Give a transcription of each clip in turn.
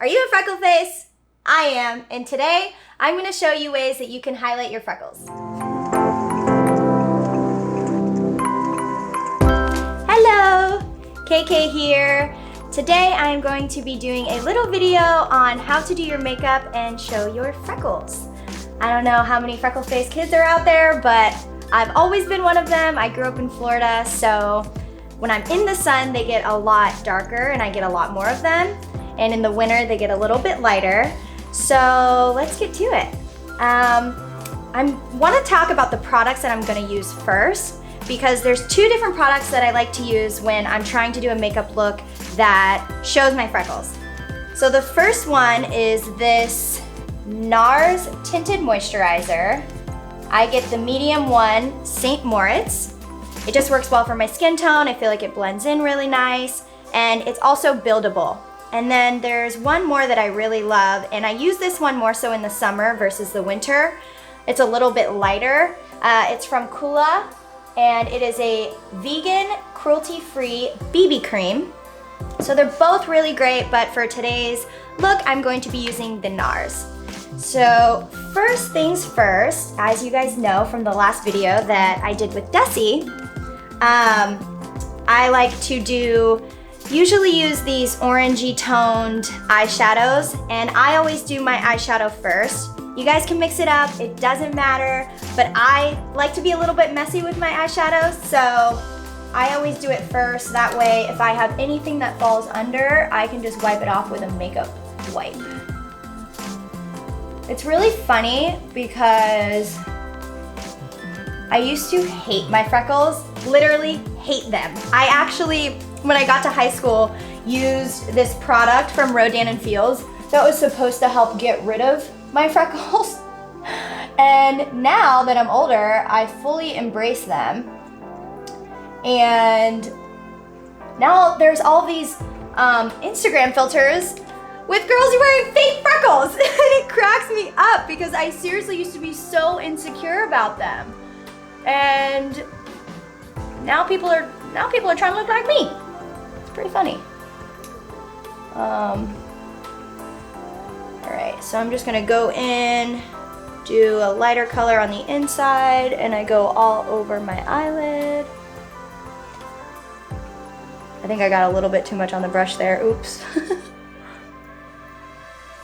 Are you a freckle face? I am, and today I'm going to show you ways that you can highlight your freckles. Hello, KK here. Today I'm going to be doing a little video on how to do your makeup and show your freckles. I don't know how many freckle face kids are out there, but I've always been one of them. I grew up in Florida, so when I'm in the sun, they get a lot darker and I get a lot more of them. And in the winter, they get a little bit lighter. So let's get to it. I want to talk about the products that I'm going to use first, because there's two different products that I like to use when I'm trying to do a makeup look that shows my freckles. So the first one is this NARS Tinted Moisturizer. I get the medium one, St. Moritz. It just works well for my skin tone. I feel like it blends in really nice, and it's also buildable. And then there's one more that I really love, and I use this one more so in the summer versus the winter. It's a little bit lighter. It's from Kula, and it is a vegan, cruelty-free BB cream. So they're both really great, but for today's look, I'm going to be using the NARS. So first things first, as you guys know from the last video that I did with Dessie, I like to usually use these orangey toned eyeshadows, and I always do my eyeshadow first. You guys can mix it up, it doesn't matter, but I like to be a little bit messy with my eyeshadows, so I always do it first. That way, if I have anything that falls under, I can just wipe it off with a makeup wipe. It's really funny because I used to hate my freckles, literally hate them. I actually, when I got to high school, used this product from Rodan & Fields that was supposed to help get rid of my freckles. And now that I'm older, I fully embrace them. And now there's all these Instagram filters with girls wearing fake freckles. And it cracks me up because I seriously used to be so insecure about them. And now people are trying to look like me. It's pretty funny. All right, so I'm just gonna go in, do a lighter color on the inside, and I go all over my eyelid. I think I got a little bit too much on the brush there, oops.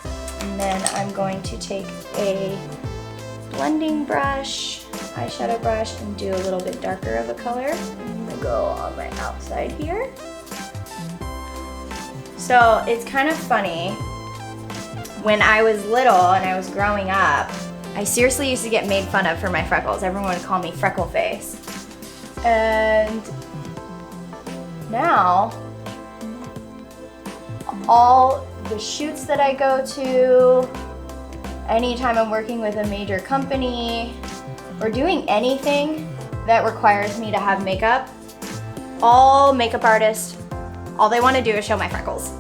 And then I'm going to take a blending brush, eyeshadow brush, and do a little bit darker of a color. I'm gonna go on my outside here. So it's kind of funny, when I was little and I was growing up, I seriously used to get made fun of for my freckles. Everyone would call me freckle face. And now, all the shoots that I go to, anytime I'm working with a major company, or doing anything that requires me to have makeup, all makeup artists, all they want to do is show my freckles.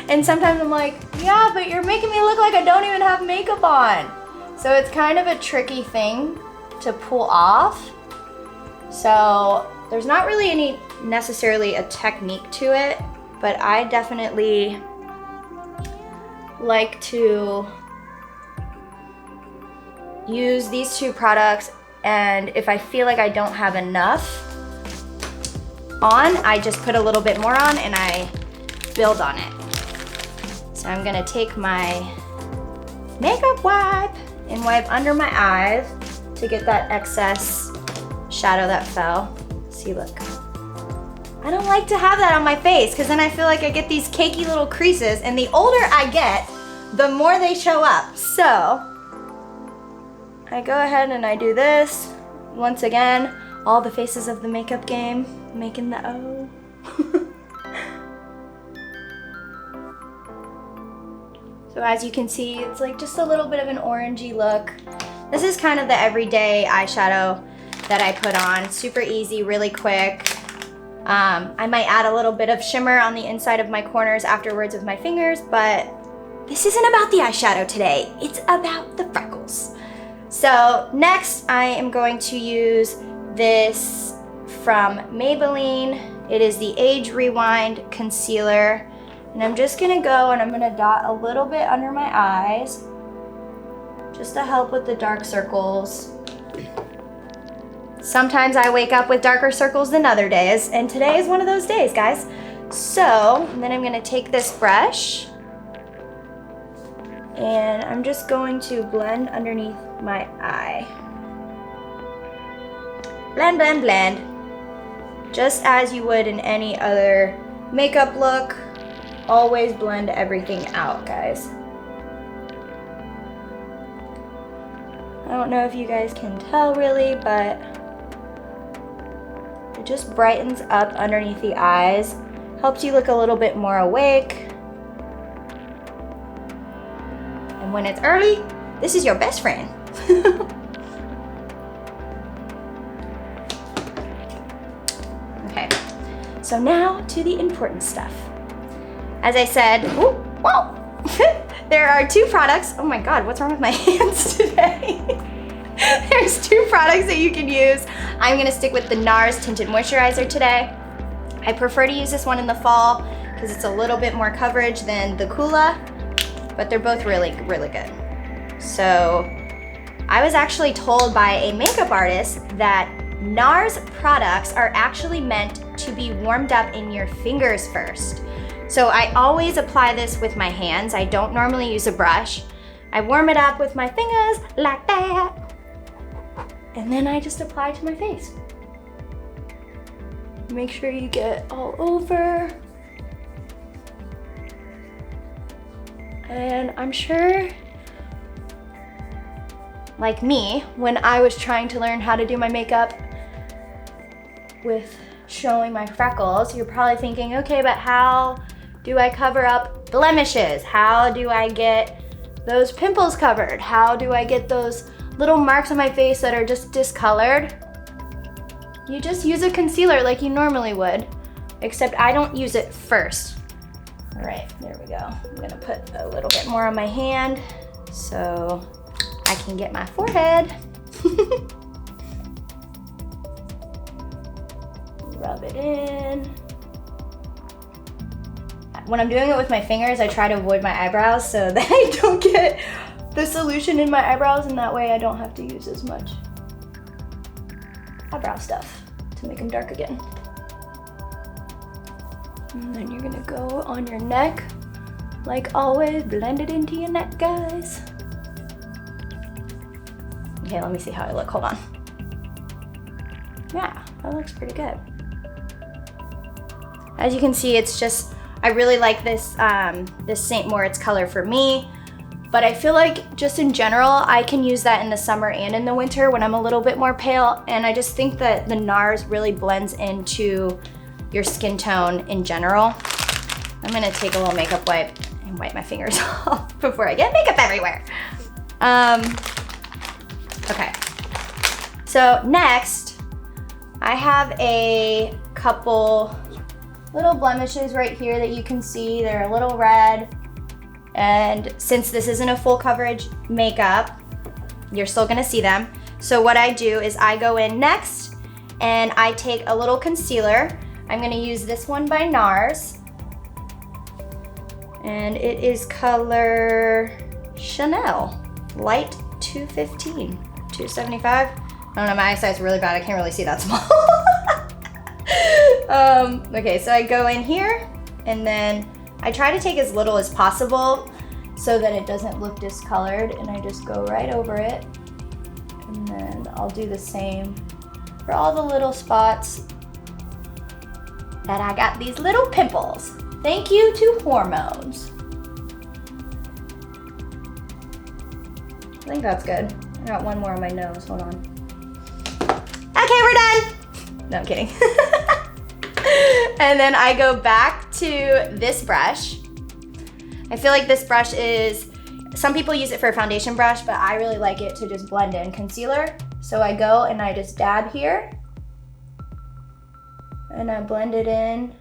And sometimes I'm like, yeah, but you're making me look like I don't even have makeup on. So it's kind of a tricky thing to pull off. So there's not really necessarily a technique to it, but I definitely like to use these two products, and if I feel like I don't have enough on, I just put a little bit more on and I build on it. So I'm gonna take my makeup wipe and wipe under my eyes to get that excess shadow that fell. See, look. I don't like to have that on my face because then I feel like I get these cakey little creases, and the older I get, the more they show up. So I go ahead and I do this. Once again, all the faces of the makeup game, making the O. So as you can see, it's like just a little bit of an orangey look. This is kind of the everyday eyeshadow that I put on. Super easy, really quick. I might add a little bit of shimmer on the inside of my corners afterwards with my fingers, but this isn't about the eyeshadow today. It's about the freckles. So next, I am going to use this from Maybelline. It is the Age Rewind Concealer. And I'm just gonna go and I'm gonna dot a little bit under my eyes just to help with the dark circles. Sometimes I wake up with darker circles than other days, and today is one of those days, guys. So, and then I'm gonna take this brush and I'm just going to blend underneath my eye. Blend, blend, blend. Just as you would in any other makeup look. Always blend everything out, guys. I don't know if you guys can tell really, but it just brightens up underneath the eyes. Helps you look a little bit more awake. And when it's early, this is your best friend. Okay, so now to the important stuff. As I said, ooh, whoa, there are 2 products. Oh my God, what's wrong with my hands today? There's 2 products that you can use. I'm gonna stick with the NARS Tinted Moisturizer today. I prefer to use this one in the fall because it's a little bit more coverage than the Coola, but they're both really, really good. So I was actually told by a makeup artist that NARS products are actually meant to be warmed up in your fingers first. So I always apply this with my hands. I don't normally use a brush. I warm it up with my fingers like that. And then I just apply to my face. Make sure you get all over. And I'm sure, like me, when I was trying to learn how to do my makeup with showing my freckles, you're probably thinking, okay, but how do I cover up blemishes? How do I get those pimples covered? How do I get those little marks on my face that are just discolored? You just use a concealer like you normally would, except I don't use it first. All right, there we go. I'm gonna put a little bit more on my hand so I can get my forehead. Rub it in. When I'm doing it with my fingers, I try to avoid my eyebrows so that I don't get the solution in my eyebrows, and that way I don't have to use as much eyebrow stuff to make them dark again. And then you're gonna go on your neck. Like always, blend it into your neck, guys. Okay, let me see how I look, hold on. Yeah, that looks pretty good. As you can see, it's just, I really like this, this St. Moritz color for me, but I feel like just in general, I can use that in the summer and in the winter when I'm a little bit more pale, and I just think that the NARS really blends into your skin tone in general. I'm gonna take a little makeup wipe and wipe my fingers off before I get makeup everywhere. Okay, so next, I have a couple little blemishes right here that you can see. They're a little red. And since this isn't a full coverage makeup, you're still gonna see them. So what I do is I go in next and I take a little concealer. I'm gonna use this one by NARS. And it is color Chanel, light 215, 275. I don't know, my eyesight's really bad. I can't really see that small. Okay, so I go in here and then I try to take as little as possible so that it doesn't look discolored, and I just go right over it. And then I'll do the same for all the little spots that I got these little pimples. Thank you to hormones. I think that's good. I got one more on my nose, hold on. Okay, we're done. No, I'm kidding. And then I go back to this brush. I feel like this brush is, some people use it for a foundation brush, but I really like it to just blend in concealer. So I go and I just dab here and I blend it in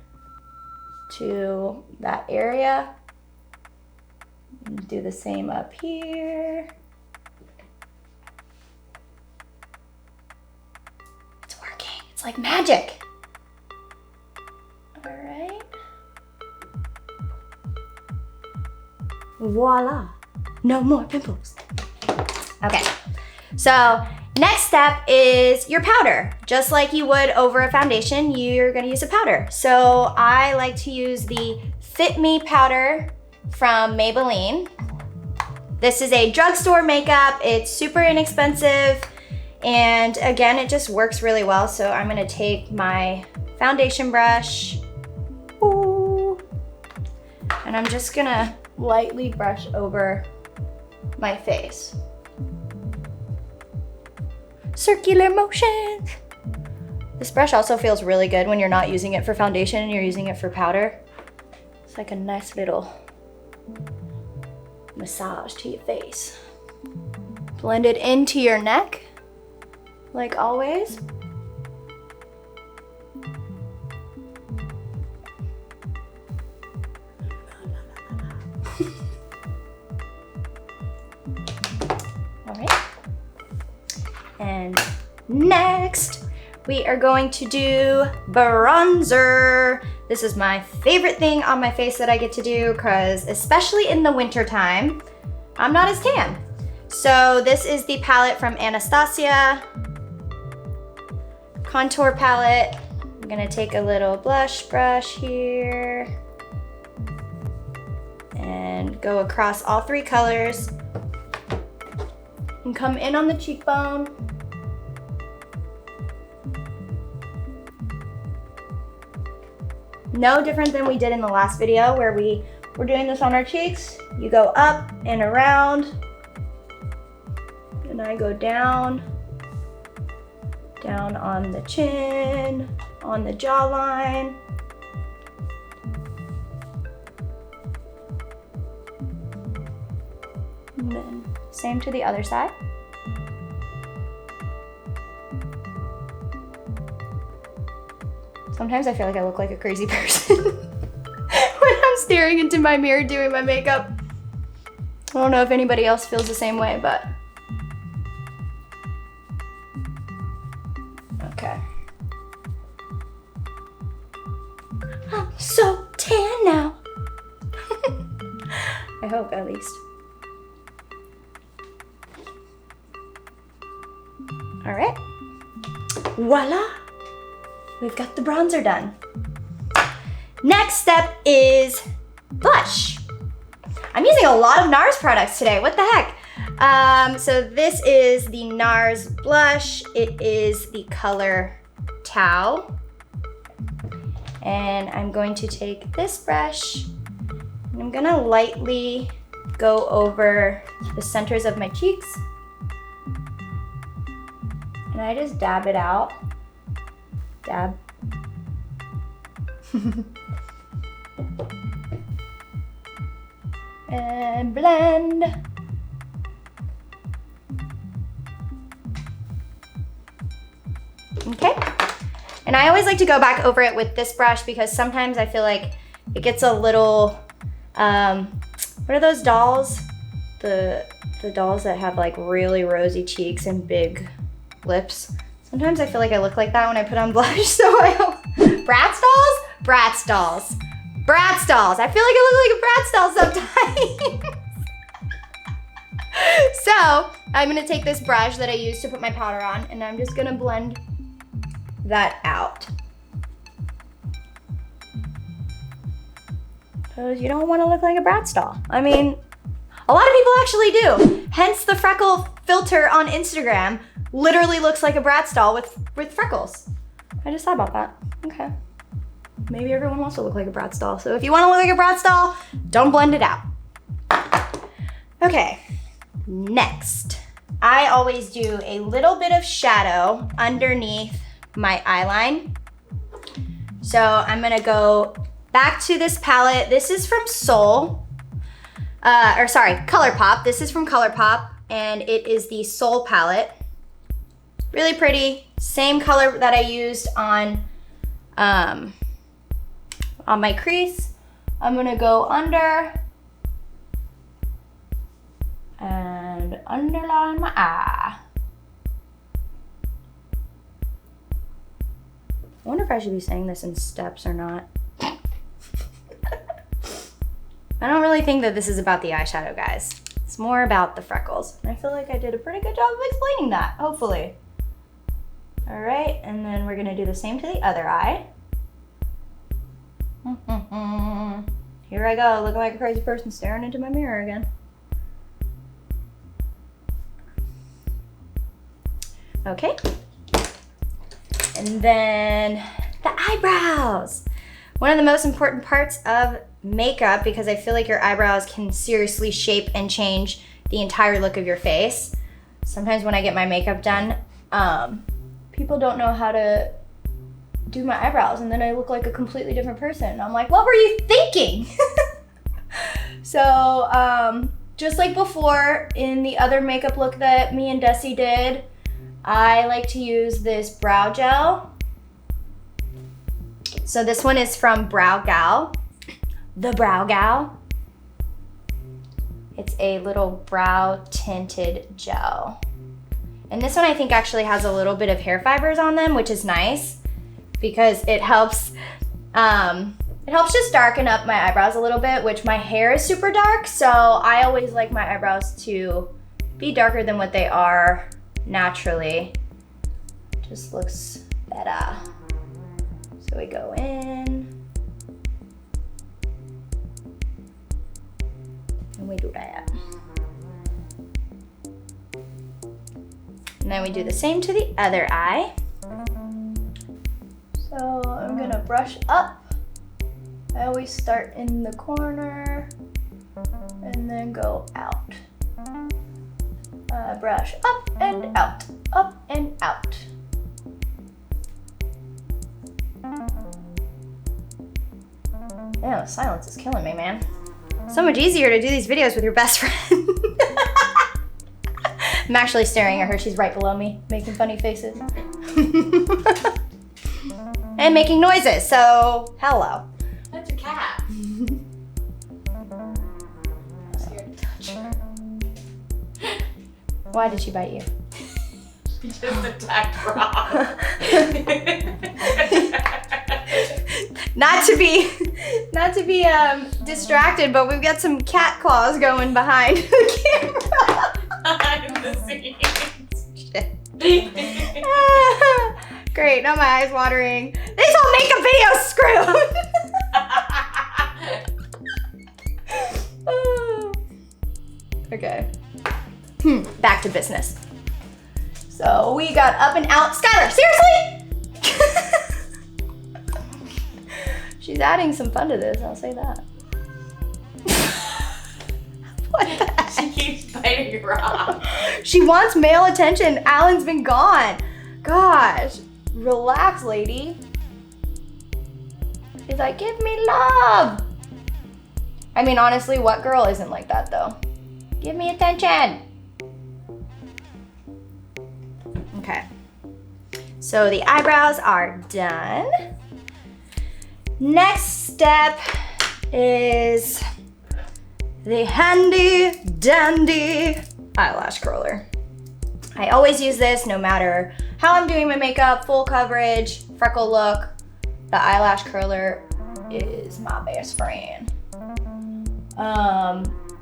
to that area. Do the same up here. It's working, it's like magic. All right. Voila, no more pimples. Okay, so next step is your powder. Just like you would over a foundation, you're gonna use a powder. So I like to use the Fit Me powder from Maybelline. This is a drugstore makeup. It's super inexpensive. And again, it just works really well. So I'm gonna take my foundation brush, ooh, and I'm just gonna lightly brush over my face. Circular motion. This brush also feels really good when you're not using it for foundation and you're using it for powder. It's like a nice little massage to your face. Blend it into your neck, like always. All right. And next, we are going to do bronzer. This is my favorite thing on my face that I get to do because especially in the winter time, I'm not as tan. So this is the palette from Anastasia, contour palette. I'm gonna take a little blush brush here and go across all three colors and come in on the cheekbone. No different than we did in the last video where we were doing this on our cheeks. You go up and around, and I go down on the chin, on the jawline. And then same to the other side. Sometimes I feel like I look like a crazy person when I'm staring into my mirror doing my makeup. I don't know if anybody else feels the same way, but. Okay. I'm so tan now. I hope, at least. All right. Voila. We've got the bronzer done. Next step is blush. I'm using a lot of NARS products today. What the heck? So this is the NARS blush. It is the color Tau. And I'm going to take this brush and I'm gonna lightly go over the centers of my cheeks. And I just dab it out. Dab. And blend. Okay. And I always like to go back over it with this brush because sometimes I feel like it gets a little, what are those dolls? The dolls that have like really rosy cheeks and big lips. Sometimes I feel like I look like that when I put on blush, so Bratz dolls? Bratz dolls. Bratz dolls. I feel like I look like a Bratz doll sometimes. So, I'm gonna take this brush that I used to put my powder on, and I'm just gonna blend that out. Because you don't wanna look like a Bratz doll. I mean, a lot of people actually do. Hence the freckle filter on Instagram literally looks like a Bratz doll with freckles. I just thought about that. Okay. Maybe everyone wants to look like a Bratz doll. So if you want to look like a Bratz doll, don't blend it out. Okay, next. I always do a little bit of shadow underneath my eyeline. So I'm gonna go back to this palette. This is from ColourPop. This is from ColourPop, and it is the Soul palette. Really pretty, same color that I used on my crease. I'm gonna go under and underline my eye. I wonder if I should be saying this in steps or not. I don't really think that this is about the eyeshadow, guys. It's more about the freckles. And I feel like I did a pretty good job of explaining that, hopefully. All right, and then we're gonna do the same to the other eye. Here I go, looking like a crazy person staring into my mirror again. Okay. And then the eyebrows. One of the most important parts of makeup, because I feel like your eyebrows can seriously shape and change the entire look of your face. Sometimes when I get my makeup done, people don't know how to do my eyebrows, and then I look like a completely different person. I'm like, what were you thinking? So just like before in the other makeup look that me and Dessie did, I like to use this brow gel. So this one is from Brow Gal, the Brow Gal. It's a little brow tinted gel. And this one I think actually has a little bit of hair fibers on them, which is nice because it helps just darken up my eyebrows a little bit, which my hair is super dark. So I always like my eyebrows to be darker than what they are naturally. Just looks better. So we go in and we do that. And then we do the same to the other eye. So I'm gonna brush up. I always start in the corner and then go out. Brush up and out, up and out. Yeah, silence is killing me, man. So much easier to do these videos with your best friend. I'm actually staring at her. She's right below me, making funny faces. And making noises, so hello. That's a cat. I'm scared to touch her. Why did she bite you? She just attacked Rob. Not to be distracted, but we've got some cat claws going behind the camera. Behind the scenes. Shit. Great, now my eyes watering. These whole makeup videos screwed. Okay. Back to business. So we got up and out. Skylar, seriously? She's adding some fun to this, I'll say that. What the heck? She keeps biting Rob. She wants male attention. Alan's been gone. Gosh, relax, lady. She's like, give me love. I mean, honestly, what girl isn't like that though? Give me attention. Okay. So the eyebrows are done. Next step is the handy dandy eyelash curler. I always use this no matter how I'm doing my makeup, full coverage, freckle look. The eyelash curler is my best friend.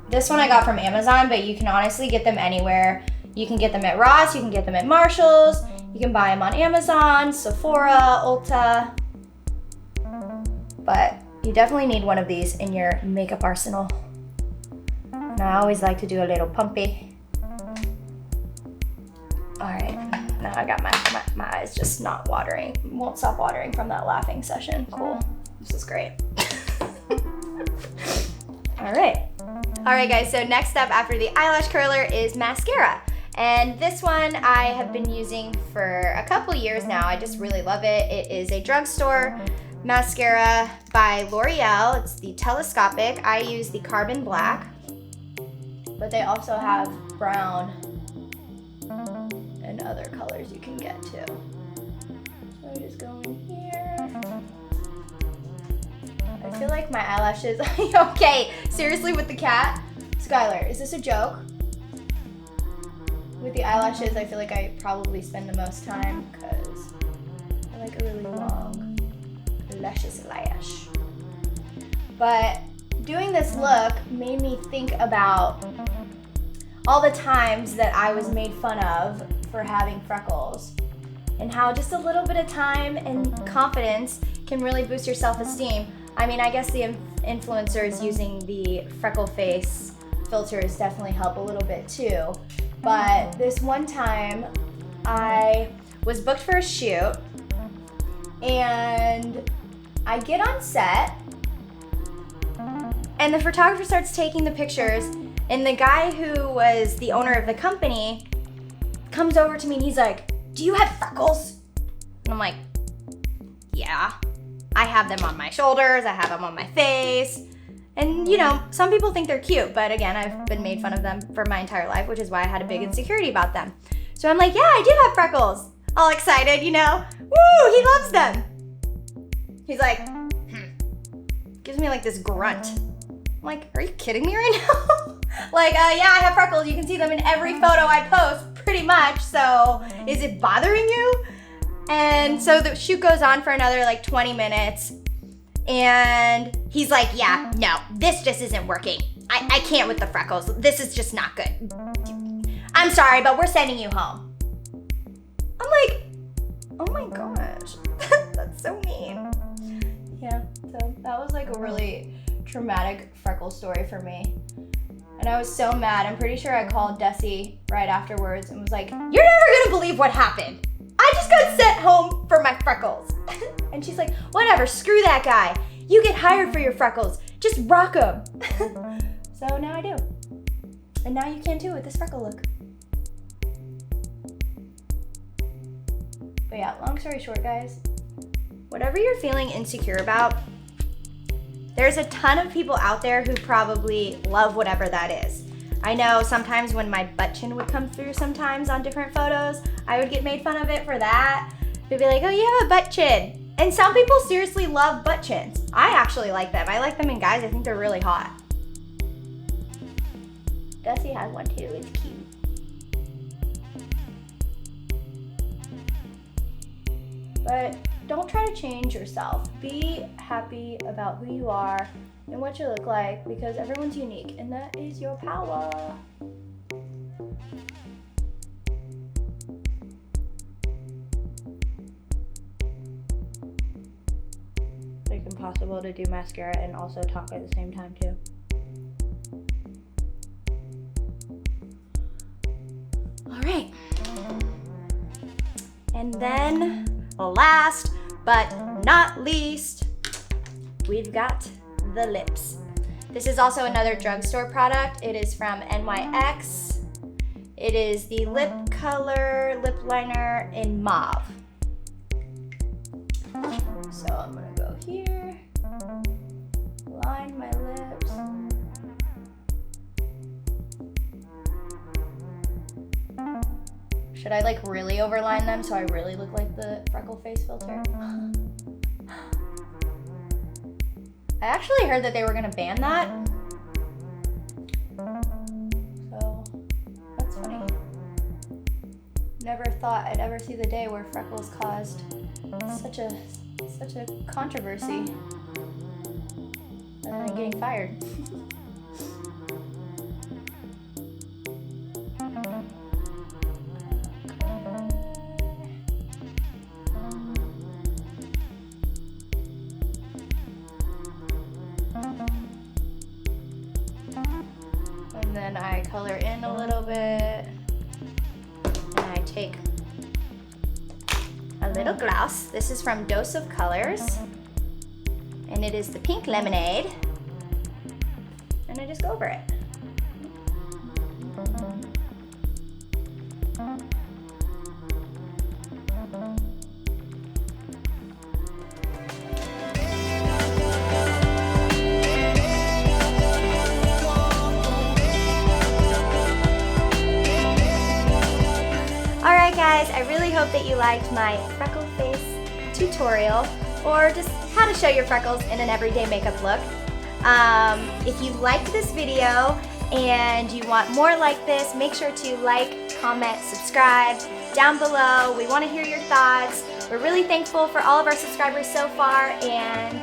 This one I got from Amazon, but you can honestly get them anywhere. You can get them at Ross, you can get them at Marshall's, you can buy them on Amazon, Sephora, Ulta. But you definitely need one of these in your makeup arsenal. And I always like to do a little pumpy. All right, now I got my eyes just not watering. Won't stop watering from that laughing session. Cool, this is great. All right guys, so next up after the eyelash curler is mascara. And this one I have been using for a couple years now. I just really love it. It is a drugstore mascara by L'Oreal. It's the telescopic. I use the carbon black, but they also have brown and other colors you can get too. So I just go in here. I feel like my eyelashes, okay, seriously with the cat? Skylar, is this a joke? With the eyelashes, I feel like I probably spend the most time because I like a really long, luscious lash. But doing this look made me think about all the times that I was made fun of for having freckles and how just a little bit of time and confidence can really boost your self-esteem. I mean, I guess the influencers using the freckle face filters definitely help a little bit too. But this one time I was booked for a shoot and I get on set and the photographer starts taking the pictures, and the guy who was the owner of the company comes over to me and he's like, "Do you have freckles?" And I'm like, "Yeah, I have them on my shoulders, I have them on my face." And you know, some people think they're cute, but again, I've been made fun of them for my entire life, which is why I had a big insecurity about them. So I'm like, "Yeah, I do have freckles." All excited, you know? Woo, he loves them. He's like, gives me like this grunt. I'm like, "Are you kidding me right now?" Like, yeah, I have freckles. You can see them in every photo I post, pretty much. So is it bothering you? And so the shoot goes on for another like 20 minutes. And he's like, "Yeah, no, this just isn't working. I can't with the freckles. This is just not good. I'm sorry, but we're sending you home." I'm like, oh my gosh, that's so mean. Yeah, so that was like a really traumatic freckle story for me. And I was so mad. I'm pretty sure I called Dessie right afterwards and was like, "You're never gonna believe what happened. I just got sent home for my freckles." And she's like, "Whatever, screw that guy. You get hired for your freckles. Just rock them." So now I do. And now you can too with this freckle look. But yeah, long story short, guys, whatever you're feeling insecure about, there's a ton of people out there who probably love whatever that is. I know sometimes when my butt chin would come through sometimes on different photos, I would get made fun of it for that. They'd be like, "Oh, you have a butt chin." And some people seriously love butt chins. I actually like them. I like them in guys. I think they're really hot. Dessie has one too. It's cute. But don't try to change yourself. Be happy about who you are and what you look like, because everyone's unique and that is your power. It's like impossible to do mascara and also talk at the same time too. All right. And then last but not least, we've got the lips. This is also another drugstore product. It is from NYX. It is the lip color lip liner in mauve. So I'm gonna go here, line my lips. Should I like really overline them so I really look like the freckle face filter? I actually heard that they were gonna ban that. So that's funny. Never thought I'd ever see the day where freckles caused such a controversy. And then getting fired. And then I color in a little bit, and I take a little gloss. This is from Dose of Colors, and it is the pink lemonade, and I just go over it. Alright guys, I really hope that you liked my freckle face tutorial, or just how to show your freckles in an everyday makeup look. If you liked this video and you want more like this, make sure to like, comment, subscribe down below. We want to hear your thoughts. We're really thankful for all of our subscribers so far, and